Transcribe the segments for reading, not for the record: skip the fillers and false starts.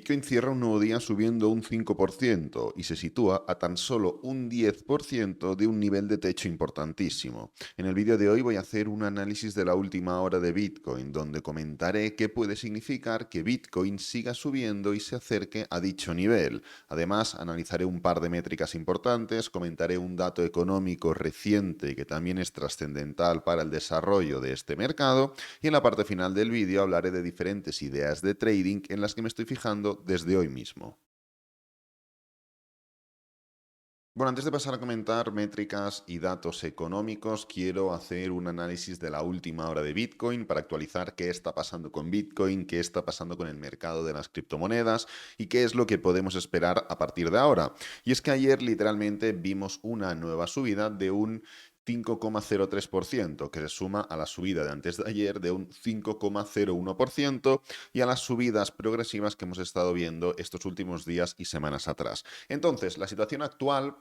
Bitcoin cierra un nuevo día subiendo un 5% y se sitúa a tan solo un 10% de un nivel de techo importantísimo. En el vídeo de hoy voy a hacer un análisis de la última hora de Bitcoin, donde comentaré qué puede significar que Bitcoin siga subiendo y se acerque a dicho nivel. Además, analizaré un par de métricas importantes, comentaré un dato económico reciente que también es trascendental para el desarrollo de este mercado y en la parte final del vídeo hablaré de diferentes ideas de trading en las que me estoy fijando desde hoy mismo. Bueno, antes de pasar a comentar métricas y datos económicos, quiero hacer un análisis de la última hora de Bitcoin para actualizar qué está pasando con Bitcoin, qué está pasando con el mercado de las criptomonedas y qué es lo que podemos esperar a partir de ahora. Y es que ayer literalmente vimos una nueva subida de un 5,03%, que se suma a la subida de antes de ayer de un 5,01% y a las subidas progresivas que hemos estado viendo estos últimos días y semanas atrás. Entonces, la situación actual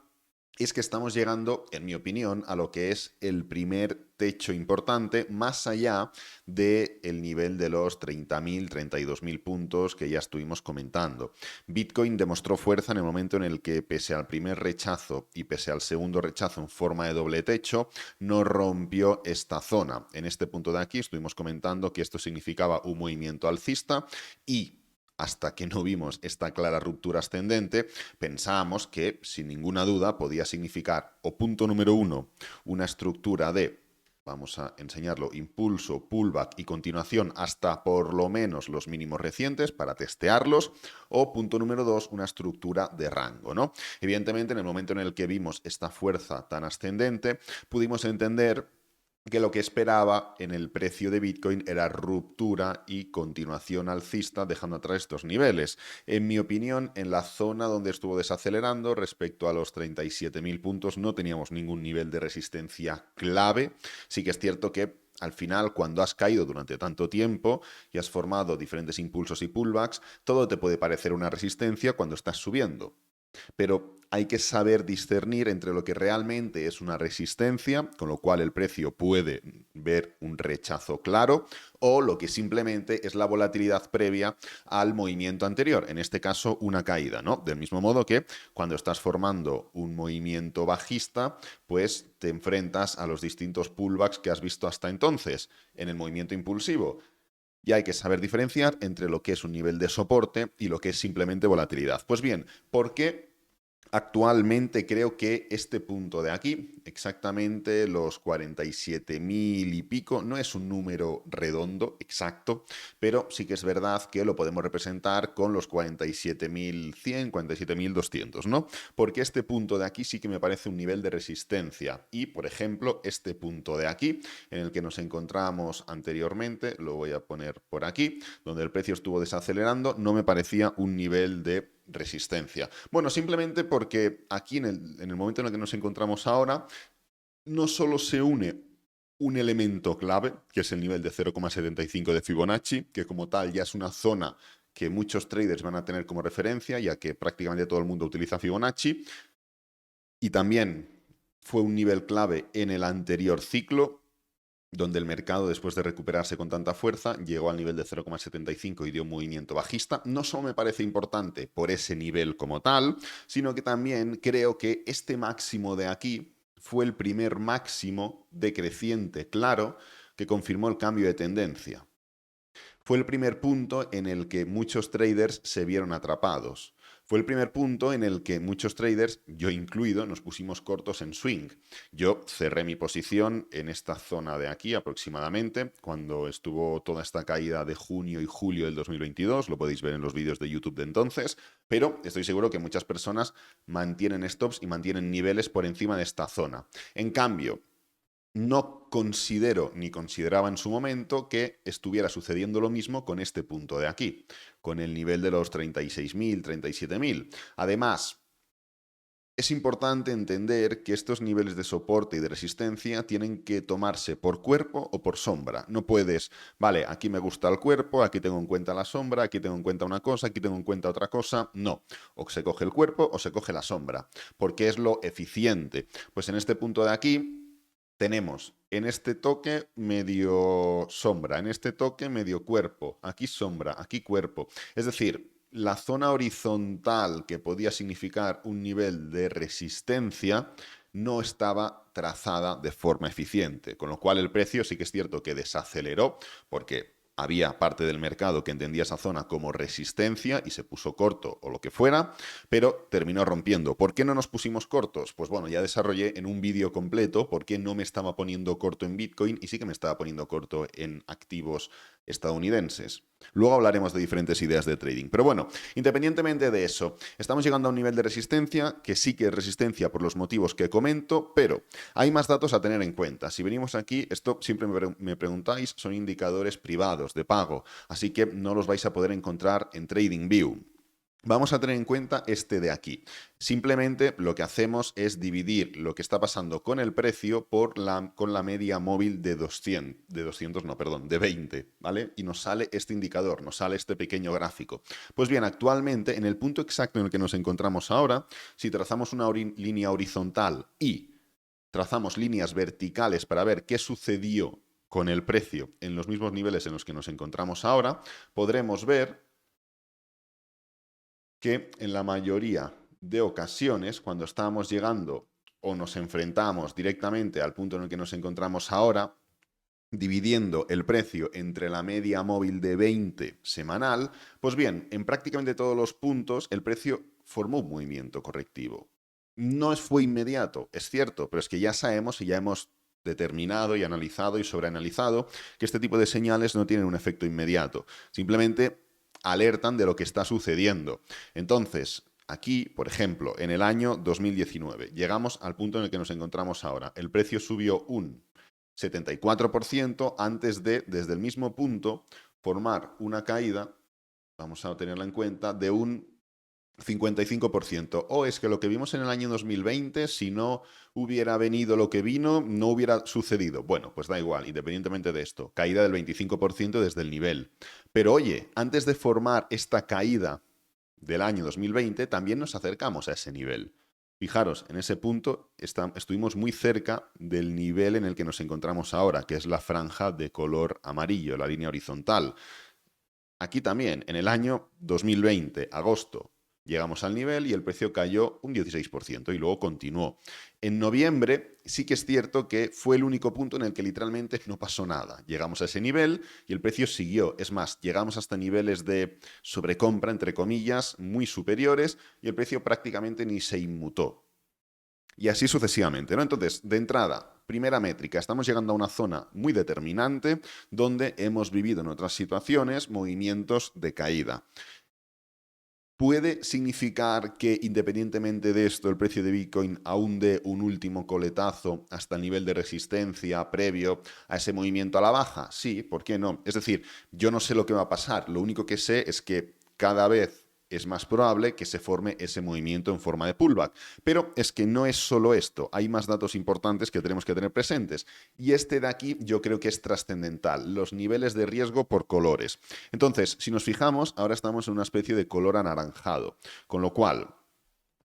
es que estamos llegando, en mi opinión, a lo que es el primer techo importante, más allá del nivel de los 30.000, 32.000 puntos que ya estuvimos comentando. Bitcoin demostró fuerza en el momento en el que, pese al primer rechazo y pese al segundo rechazo en forma de doble techo, no rompió esta zona. En este punto de aquí estuvimos comentando que esto significaba un movimiento alcista y hasta que no vimos esta clara ruptura ascendente, pensábamos que, sin ninguna duda, podía significar, o punto número uno, una estructura de, vamos a enseñarlo, impulso, pullback y continuación hasta por lo menos los mínimos recientes para testearlos, o punto número dos, una estructura de rango, ¿no? Evidentemente, en el momento en el que vimos esta fuerza tan ascendente, pudimos entender que lo que esperaba en el precio de Bitcoin era ruptura y continuación alcista, dejando atrás estos niveles. En mi opinión, en la zona donde estuvo desacelerando respecto a los 37.000 puntos no teníamos ningún nivel de resistencia clave. Sí que es cierto que al final, cuando has caído durante tanto tiempo y has formado diferentes impulsos y pullbacks, todo te puede parecer una resistencia cuando estás subiendo. Pero hay que saber discernir entre lo que realmente es una resistencia, con lo cual el precio puede ver un rechazo claro, o lo que simplemente es la volatilidad previa al movimiento anterior, en este caso una caída, ¿no? Del mismo modo que cuando estás formando un movimiento bajista, pues te enfrentas a los distintos pullbacks que has visto hasta entonces en el movimiento impulsivo. Y hay que saber diferenciar entre lo que es un nivel de soporte y lo que es simplemente volatilidad. Pues bien, ¿por qué actualmente creo que este punto de aquí, exactamente los 47.000 y pico, no es un número redondo exacto, pero sí que es verdad que lo podemos representar con los 47.100, 47.200, ¿no? Porque este punto de aquí sí que me parece un nivel de resistencia. Y, por ejemplo, este punto de aquí, en el que nos encontramos anteriormente, lo voy a poner por aquí, donde el precio estuvo desacelerando, no me parecía un nivel de resistencia. Bueno, simplemente porque aquí en el momento en el que nos encontramos ahora, no solo se une un elemento clave, que es el nivel de 0,75 de Fibonacci, que como tal ya es una zona que muchos traders van a tener como referencia, ya que prácticamente todo el mundo utiliza Fibonacci, y también fue un nivel clave en el anterior ciclo, donde el mercado, después de recuperarse con tanta fuerza, llegó al nivel de 0,75 y dio un movimiento bajista. No solo me parece importante por ese nivel como tal, sino que también creo que este máximo de aquí fue el primer máximo decreciente claro que confirmó el cambio de tendencia. Fue el primer punto en el que muchos traders se vieron atrapados. Fue el primer punto en el que muchos traders, yo incluido, nos pusimos cortos en swing. Yo cerré mi posición en esta zona de aquí aproximadamente, cuando estuvo toda esta caída de junio y julio del 2022, lo podéis ver en los vídeos de YouTube de entonces, pero estoy seguro que muchas personas mantienen stops y mantienen niveles por encima de esta zona. En cambio, no considero ni consideraba en su momento que estuviera sucediendo lo mismo con este punto de aquí, con el nivel de los 36.000, 37.000. Además, es importante entender que estos niveles de soporte y de resistencia tienen que tomarse por cuerpo o por sombra. No puedes, vale, aquí me gusta el cuerpo, aquí tengo en cuenta la sombra, aquí tengo en cuenta una cosa, aquí tengo en cuenta otra cosa. No, o se coge el cuerpo o se coge la sombra, porque es lo eficiente. Pues en este punto de aquí tenemos en este toque medio sombra, en este toque medio cuerpo, aquí sombra, aquí cuerpo. Es decir, la zona horizontal que podía significar un nivel de resistencia no estaba trazada de forma eficiente, con lo cual el precio sí que es cierto que desaceleró porque había parte del mercado que entendía esa zona como resistencia y se puso corto o lo que fuera, pero terminó rompiendo. ¿Por qué no nos pusimos cortos? Pues bueno, ya desarrollé en un vídeo completo por qué no me estaba poniendo corto en Bitcoin y sí que me estaba poniendo corto en activos estadounidenses. Luego hablaremos de diferentes ideas de trading. Pero bueno, independientemente de eso, estamos llegando a un nivel de resistencia que sí que es resistencia por los motivos que comento, pero hay más datos a tener en cuenta. Si venimos aquí, esto siempre me preguntáis, son indicadores privados de pago, así que no los vais a poder encontrar en TradingView. Vamos a tener en cuenta este de aquí. Simplemente lo que hacemos es dividir lo que está pasando con el precio con la media móvil de 200, no, perdón, de 20, ¿vale? Y nos sale este indicador, nos sale este pequeño gráfico. Pues bien, actualmente, en el punto exacto en el que nos encontramos ahora, si trazamos una línea horizontal y trazamos líneas verticales para ver qué sucedió con el precio en los mismos niveles en los que nos encontramos ahora, podremos ver que en la mayoría de ocasiones, cuando estamos llegando o nos enfrentamos directamente al punto en el que nos encontramos ahora, dividiendo el precio entre la media móvil de 20 semanal, pues bien, en prácticamente todos los puntos el precio formó un movimiento correctivo. No fue inmediato, es cierto, pero es que ya sabemos y ya hemos determinado y analizado y sobreanalizado que este tipo de señales no tienen un efecto inmediato. Simplemente alertan de lo que está sucediendo. Entonces, aquí, por ejemplo, en el año 2019, llegamos al punto en el que nos encontramos ahora. El precio subió un 74% antes de, desde el mismo punto, formar una caída, vamos a tenerla en cuenta, de un 55%. O es que lo que vimos en el año 2020, si no hubiera venido lo que vino, no hubiera sucedido. Bueno, pues da igual, independientemente de esto. Caída del 25% desde el nivel. Pero oye, antes de formar esta caída del año 2020, también nos acercamos a ese nivel. Fijaros, en ese punto estuvimos muy cerca del nivel en el que nos encontramos ahora, que es la franja de color amarillo, la línea horizontal. Aquí también, en el año 2020, agosto, llegamos al nivel y el precio cayó un 16% y luego continuó. En noviembre sí que es cierto que fue el único punto en el que literalmente no pasó nada. Llegamos a ese nivel y el precio siguió. Es más, llegamos hasta niveles de sobrecompra, entre comillas, muy superiores y el precio prácticamente ni se inmutó. Y así sucesivamente, ¿no? Entonces, de entrada, primera métrica, estamos llegando a una zona muy determinante donde hemos vivido en otras situaciones movimientos de caída. ¿Puede significar que independientemente de esto el precio de Bitcoin aún dé un último coletazo hasta el nivel de resistencia previo a ese movimiento a la baja? Sí, ¿por qué no? Es decir, yo no sé lo que va a pasar, lo único que sé es que cada vez es más probable que se forme ese movimiento en forma de pullback. Pero es que no es solo esto, hay más datos importantes que tenemos que tener presentes. Y este de aquí yo creo que es trascendental, los niveles de riesgo por colores. Entonces, si nos fijamos, ahora estamos en una especie de color anaranjado, con lo cual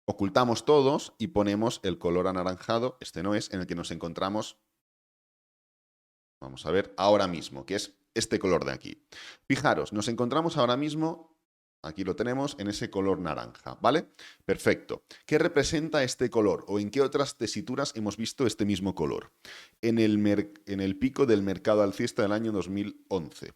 ocultamos todos y ponemos el color anaranjado, este no es, en el que nos encontramos, vamos a ver, ahora mismo, que es este color de aquí. Fijaros, nos encontramos ahora mismo, aquí lo tenemos, en ese color naranja, ¿vale? Perfecto. ¿Qué representa este color o en qué otras tesituras hemos visto este mismo color? En el pico del mercado alcista del año 2011.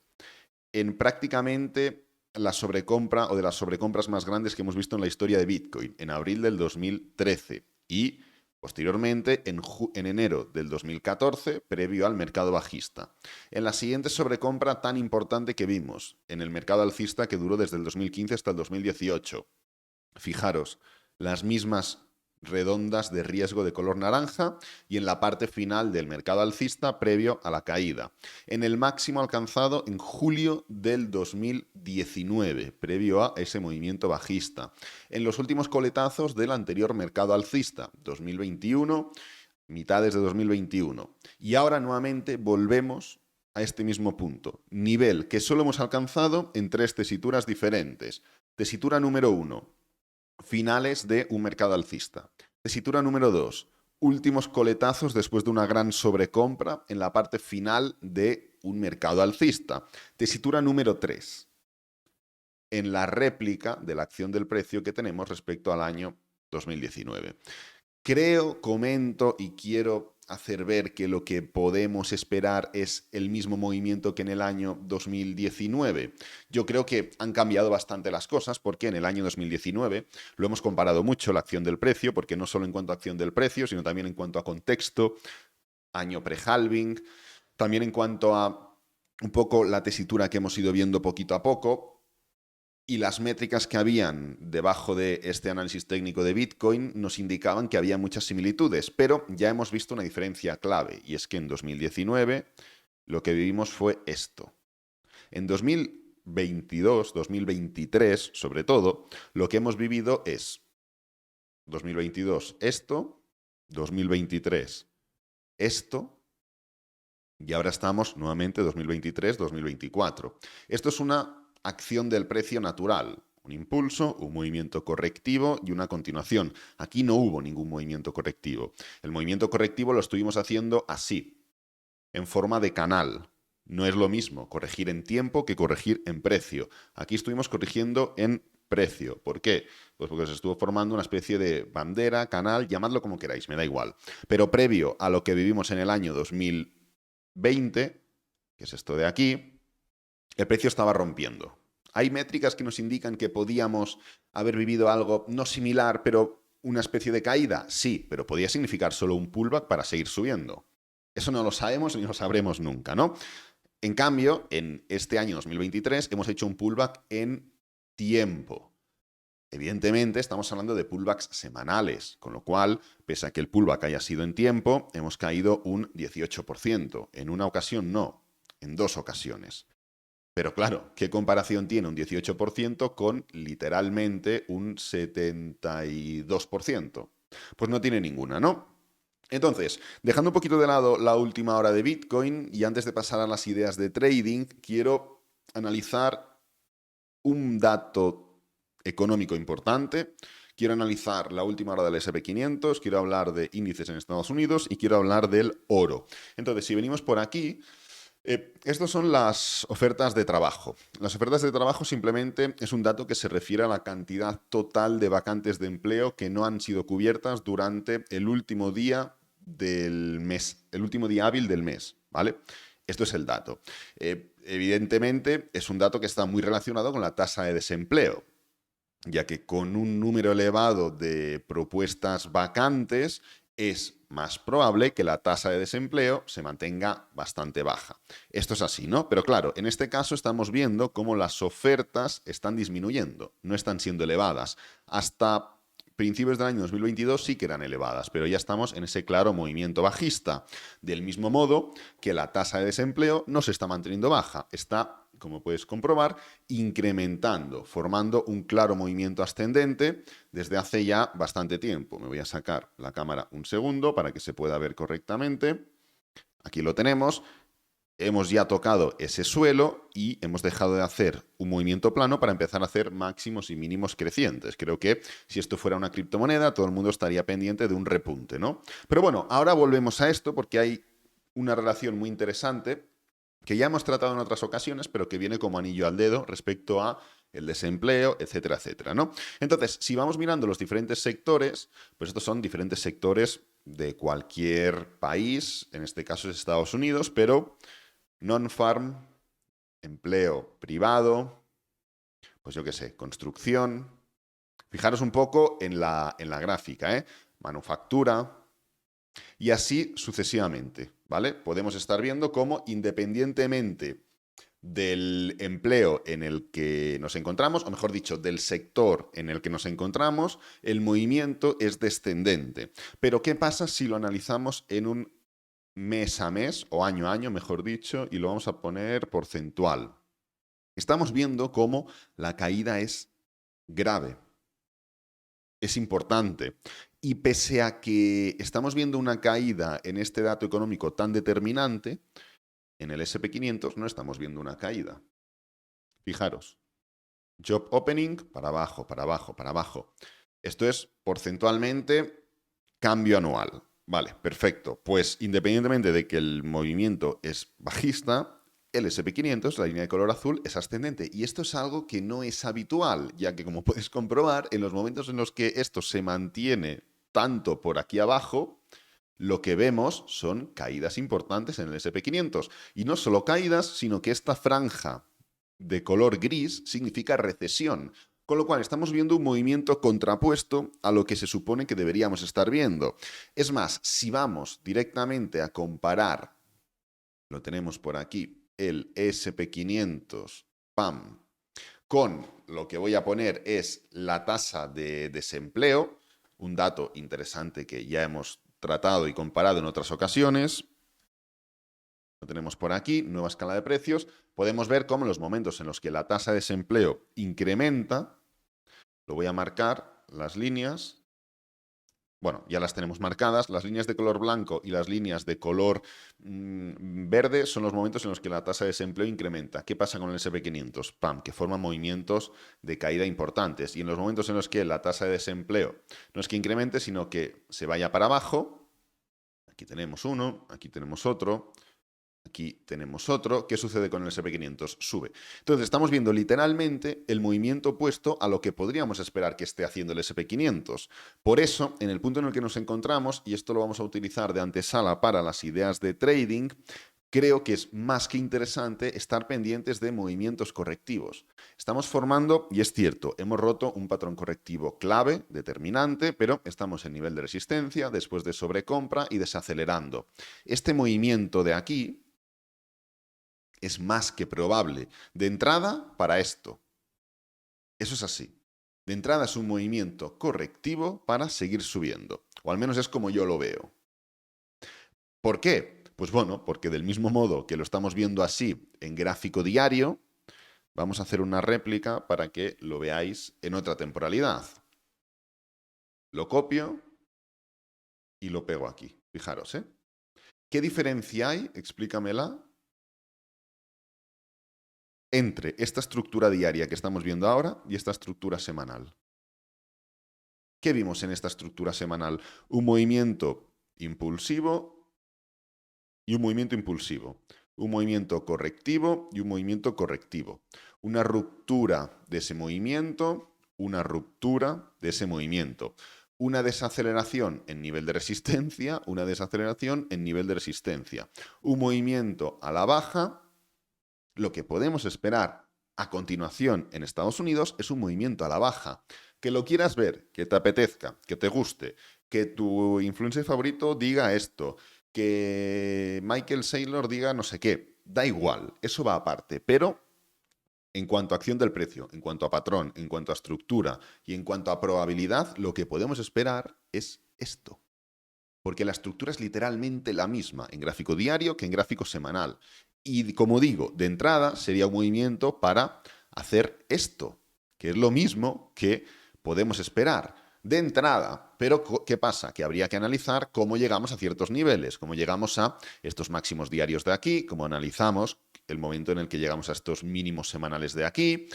En prácticamente la sobrecompra o de las sobrecompras más grandes que hemos visto en la historia de Bitcoin, en abril del 2013 y posteriormente en enero del 2014, previo al mercado bajista. En la siguiente sobrecompra tan importante que vimos, en el mercado alcista que duró desde el 2015 hasta el 2018. Fijaros, las mismas redondas de riesgo de color naranja y en la parte final del mercado alcista previo a la caída. En el máximo alcanzado en julio del 2019, previo a ese movimiento bajista. En los últimos coletazos del anterior mercado alcista, 2021, mitades de 2021. Y ahora nuevamente volvemos a este mismo punto. Nivel que solo hemos alcanzado en tres tesituras diferentes. Tesitura número 1, finales de un mercado alcista. Tesitura número 2, últimos coletazos después de una gran sobrecompra en la parte final de un mercado alcista. Tesitura número 3, en la réplica de la acción del precio que tenemos respecto al año 2019. Creo, comento y quiero hacer ver que lo que podemos esperar es el mismo movimiento que en el año 2019. Yo creo que han cambiado bastante las cosas porque en el año 2019 lo hemos comparado mucho, la acción del precio, porque no solo en cuanto a acción del precio, sino también en cuanto a contexto, año pre-halving, también en cuanto a un poco la tesitura que hemos ido viendo poquito a poco. Y las métricas que habían debajo de este análisis técnico de Bitcoin nos indicaban que había muchas similitudes, pero ya hemos visto una diferencia clave, y es que en 2019 lo que vivimos fue esto. En 2022, 2023, sobre todo, lo que hemos vivido es 2022 esto, 2023 esto, y ahora estamos nuevamente 2023, 2024. Esto es una acción del precio natural, un impulso, un movimiento correctivo y una continuación. Aquí no hubo ningún movimiento correctivo. El movimiento correctivo lo estuvimos haciendo así, en forma de canal. No es lo mismo corregir en tiempo que corregir en precio. Aquí estuvimos corrigiendo en precio. ¿Por qué? Pues porque se estuvo formando una especie de bandera, canal, llamadlo como queráis, me da igual. Pero previo a lo que vivimos en el año 2020, que es esto de aquí, el precio estaba rompiendo. Hay métricas que nos indican que podíamos haber vivido algo no similar, pero una especie de caída. Sí, pero podía significar solo un pullback para seguir subiendo. Eso no lo sabemos ni lo sabremos nunca, ¿no? En cambio, en este año 2023 hemos hecho un pullback en tiempo. Evidentemente, estamos hablando de pullbacks semanales, con lo cual, pese a que el pullback haya sido en tiempo, hemos caído un 18%. En una ocasión no, en dos ocasiones. Pero claro, ¿qué comparación tiene un 18% con literalmente un 72%? Pues no tiene ninguna, ¿no? Entonces, dejando un poquito de lado la última hora de Bitcoin y antes de pasar a las ideas de trading, quiero analizar un dato económico importante. Quiero analizar la última hora del SP500, quiero hablar de índices en Estados Unidos y quiero hablar del oro. Entonces, si venimos por aquí, estas son las ofertas de trabajo. Las ofertas de trabajo simplemente es un dato que se refiere a la cantidad total de vacantes de empleo que no han sido cubiertas durante el último día del mes, el último día hábil del mes, ¿vale? Esto es el dato. Evidentemente es un dato que está muy relacionado con la tasa de desempleo, ya que con un número elevado de propuestas vacantes es más probable que la tasa de desempleo se mantenga bastante baja. Esto es así, ¿no? Pero claro, en este caso estamos viendo cómo las ofertas están disminuyendo, no están siendo elevadas. Hasta principios del año 2022 sí que eran elevadas, pero ya estamos en ese claro movimiento bajista. Del mismo modo que la tasa de desempleo no se está manteniendo baja, está, como puedes comprobar, incrementando, formando un claro movimiento ascendente desde hace ya bastante tiempo. Me voy a sacar la cámara un segundo para que se pueda ver correctamente. Aquí lo tenemos. Hemos ya tocado ese suelo y hemos dejado de hacer un movimiento plano para empezar a hacer máximos y mínimos crecientes. Creo que si esto fuera una criptomoneda, todo el mundo estaría pendiente de un repunte, ¿no? Pero bueno, ahora volvemos a esto porque hay una relación muy interesante que ya hemos tratado en otras ocasiones, pero que viene como anillo al dedo respecto a el desempleo, etcétera, etcétera, ¿no? Entonces, si vamos mirando los diferentes sectores, pues estos son diferentes sectores de cualquier país, en este caso es Estados Unidos, pero non-farm, empleo privado, pues yo qué sé, construcción. Fijaros un poco en la gráfica, ¿eh? Manufactura y así sucesivamente, ¿vale? Podemos estar viendo cómo independientemente del empleo en el que nos encontramos, o mejor dicho, del sector en el que nos encontramos, el movimiento es descendente. Pero ¿qué pasa si lo analizamos en un mes a mes, o año a año, mejor dicho, y lo vamos a poner porcentual? Estamos viendo cómo la caída es grave, es importante. Y pese a que estamos viendo una caída en este dato económico tan determinante, en el SP500 no estamos viendo una caída. Fijaros, job opening para abajo, para abajo, para abajo. Esto es porcentualmente cambio anual. Vale, perfecto. Pues independientemente de que el movimiento es bajista, el SP500, la línea de color azul, es ascendente. Y esto es algo que no es habitual, ya que como puedes comprobar, en los momentos en los que esto se mantiene tanto por aquí abajo, lo que vemos son caídas importantes en el SP500. Y no solo caídas, sino que esta franja de color gris significa recesión. Con lo cual estamos viendo un movimiento contrapuesto a lo que se supone que deberíamos estar viendo. Es más, si vamos directamente a comparar, lo tenemos por aquí, el SP500, ¡pam!, con lo que voy a poner es la tasa de desempleo, un dato interesante que ya hemos tratado y comparado en otras ocasiones. Lo tenemos por aquí, nueva escala de precios. Podemos ver cómo en los momentos en los que la tasa de desempleo incrementa, lo voy a marcar, las líneas, bueno, ya las tenemos marcadas, las líneas de color blanco y las líneas de color verde son los momentos en los que la tasa de desempleo incrementa. ¿Qué pasa con el SP500? ¡Pam!, que forman movimientos de caída importantes. Y en los momentos en los que la tasa de desempleo no es que incremente, sino que se vaya para abajo, aquí tenemos uno, aquí tenemos otro, aquí tenemos otro. ¿Qué sucede con el SP500? Sube. Entonces estamos viendo literalmente el movimiento opuesto a lo que podríamos esperar que esté haciendo el SP500. Por eso, en el punto en el que nos encontramos, y esto lo vamos a utilizar de antesala para las ideas de trading, creo que es más que interesante estar pendientes de movimientos correctivos. Estamos formando, y es cierto, hemos roto un patrón correctivo clave, determinante, pero estamos en nivel de resistencia, después de sobrecompra y desacelerando. Este movimiento de aquí es más que probable. De entrada, para esto. Eso es así. De entrada es un movimiento correctivo para seguir subiendo. O al menos es como yo lo veo. ¿Por qué? Pues bueno, porque del mismo modo que lo estamos viendo así en gráfico diario, vamos a hacer una réplica para que lo veáis en otra temporalidad. Lo copio y lo pego aquí. Fijaros, ¿eh? ¿Qué diferencia hay? Explícamela. Entre esta estructura diaria que estamos viendo ahora y esta estructura semanal. ¿Qué vimos en esta estructura semanal? Un movimiento impulsivo y un movimiento impulsivo. Un movimiento correctivo y un movimiento correctivo. Una ruptura de ese movimiento, una ruptura de ese movimiento. Una desaceleración en nivel de resistencia, una desaceleración en nivel de resistencia. Un movimiento a la baja. Lo que podemos esperar a continuación en Estados Unidos es un movimiento a la baja. Que lo quieras ver, que te apetezca, que te guste, que tu influencer favorito diga esto, que Michael Saylor diga no sé qué, da igual, eso va aparte, pero en cuanto a acción del precio, en cuanto a patrón, en cuanto a estructura y en cuanto a probabilidad, lo que podemos esperar es esto. Porque la estructura es literalmente la misma en gráfico diario que en gráfico semanal. Y como digo, de entrada sería un movimiento para hacer esto, que es lo mismo que podemos esperar de entrada. Pero ¿qué pasa? Que habría que analizar cómo llegamos a ciertos niveles, cómo llegamos a estos máximos diarios de aquí, cómo analizamos el momento en el que llegamos a estos mínimos semanales de aquí,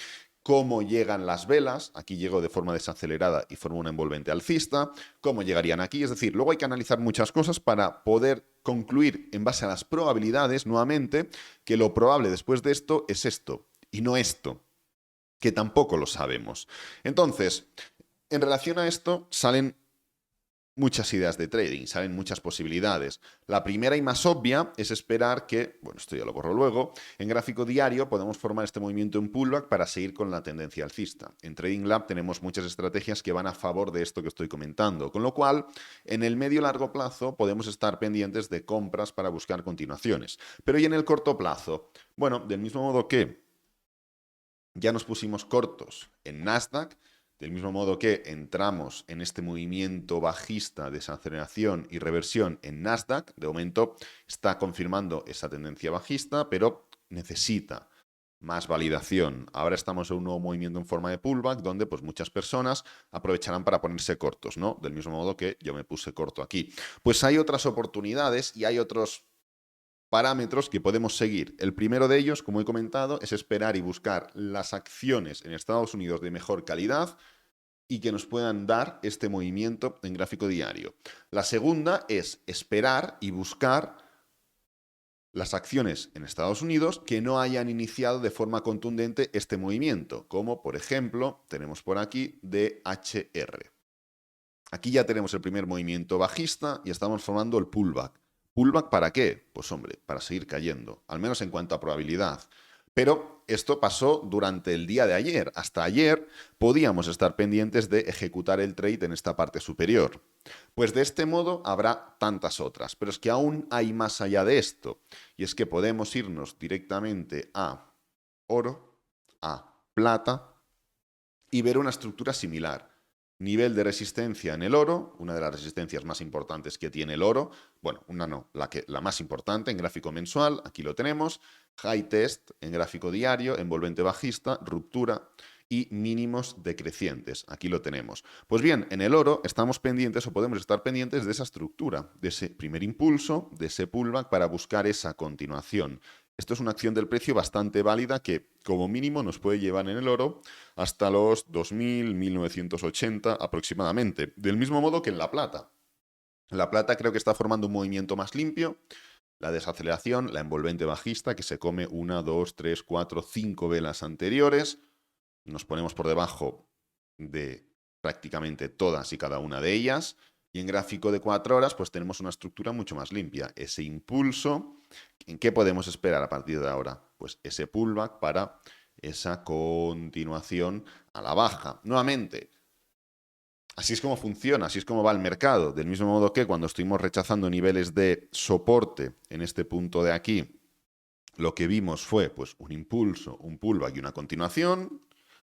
cómo llegan las velas, aquí llego de forma desacelerada y formo una envolvente alcista, cómo llegarían aquí, es decir, luego hay que analizar muchas cosas para poder concluir en base a las probabilidades, nuevamente, que lo probable después de esto es esto, y no esto, que tampoco lo sabemos. Entonces, en relación a esto, salen muchas ideas de trading, salen muchas posibilidades. La primera y más obvia es esperar que, bueno, esto ya lo borro luego, en gráfico diario podemos formar este movimiento en pullback para seguir con la tendencia alcista. En Trading Lab tenemos muchas estrategias que van a favor de esto que estoy comentando, con lo cual, en el medio-largo plazo podemos estar pendientes de compras para buscar continuaciones. Pero ¿y en el corto plazo? Bueno, del mismo modo que ya nos pusimos cortos en Nasdaq, del mismo modo que entramos en este movimiento bajista, desaceleración y reversión en Nasdaq, de momento está confirmando esa tendencia bajista, pero necesita más validación. Ahora estamos en un nuevo movimiento en forma de pullback, donde pues muchas personas aprovecharán para ponerse cortos, ¿no? Del mismo modo que yo me puse corto aquí. Pues hay otras oportunidades y hay otros parámetros que podemos seguir. El primero de ellos, como he comentado, es esperar y buscar las acciones en Estados Unidos de mejor calidad y que nos puedan dar este movimiento en gráfico diario. La segunda es esperar y buscar las acciones en Estados Unidos que no hayan iniciado de forma contundente este movimiento, como por ejemplo tenemos por aquí DHR. Aquí ya tenemos el primer movimiento bajista y estamos formando el pullback. ¿Pullback para qué? Pues hombre, para seguir cayendo, al menos en cuanto a probabilidad. Pero esto pasó durante el día de ayer. Hasta ayer podíamos estar pendientes de ejecutar el trade en esta parte superior. Pues de este modo habrá tantas otras. Pero es que aún hay más allá de esto. Y es que podemos irnos directamente a oro, a plata y ver una estructura similar. Nivel de resistencia en el oro, una de las resistencias más importantes que tiene el oro, bueno, una no, la más importante en gráfico mensual, aquí lo tenemos, high test en gráfico diario, envolvente bajista, ruptura y mínimos decrecientes, aquí lo tenemos. Pues bien, en el oro estamos pendientes o podemos estar pendientes de esa estructura, de ese primer impulso, de ese pullback para buscar esa continuación. Esto es una acción del precio bastante válida que, como mínimo, nos puede llevar en el oro hasta los 2000, 1980 aproximadamente. Del mismo modo que en la plata. La plata creo que está formando un movimiento más limpio. La desaceleración, la envolvente bajista, que se come 1, 2, 3, 4, 5 velas anteriores. Nos ponemos por debajo de prácticamente todas y cada una de ellas. Y en gráfico de 4 horas, pues tenemos una estructura mucho más limpia. Ese impulso, ¿en qué podemos esperar a partir de ahora? Pues ese pullback para esa continuación a la baja. Nuevamente, así es como funciona, así es como va el mercado. Del mismo modo que cuando estuvimos rechazando niveles de soporte en este punto de aquí, lo que vimos fue pues un impulso, un pullback y una continuación.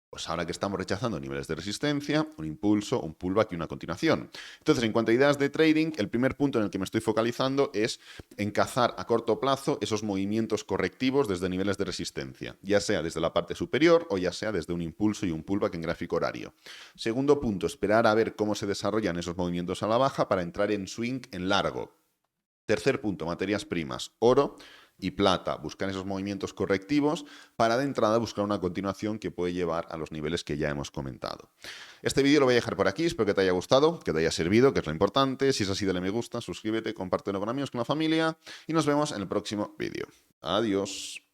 Pues ahora que estamos rechazando niveles de resistencia, un impulso, un pullback y una continuación. Entonces, en cuanto a ideas de trading, el primer punto en el que me estoy focalizando es en cazar a corto plazo esos movimientos correctivos desde niveles de resistencia, ya sea desde la parte superior o ya sea desde un impulso y un pullback en gráfico horario. Segundo punto, esperar a ver cómo se desarrollan esos movimientos a la baja para entrar en swing en largo. Tercer punto, materias primas, oro y plata. Buscar esos movimientos correctivos para de entrada buscar una continuación que puede llevar a los niveles que ya hemos comentado. Este vídeo lo voy a dejar por aquí, espero que te haya gustado, que te haya servido, que es lo importante. Si es así, dale me gusta, suscríbete, compártelo con amigos, con la familia y nos vemos en el próximo vídeo. Adiós.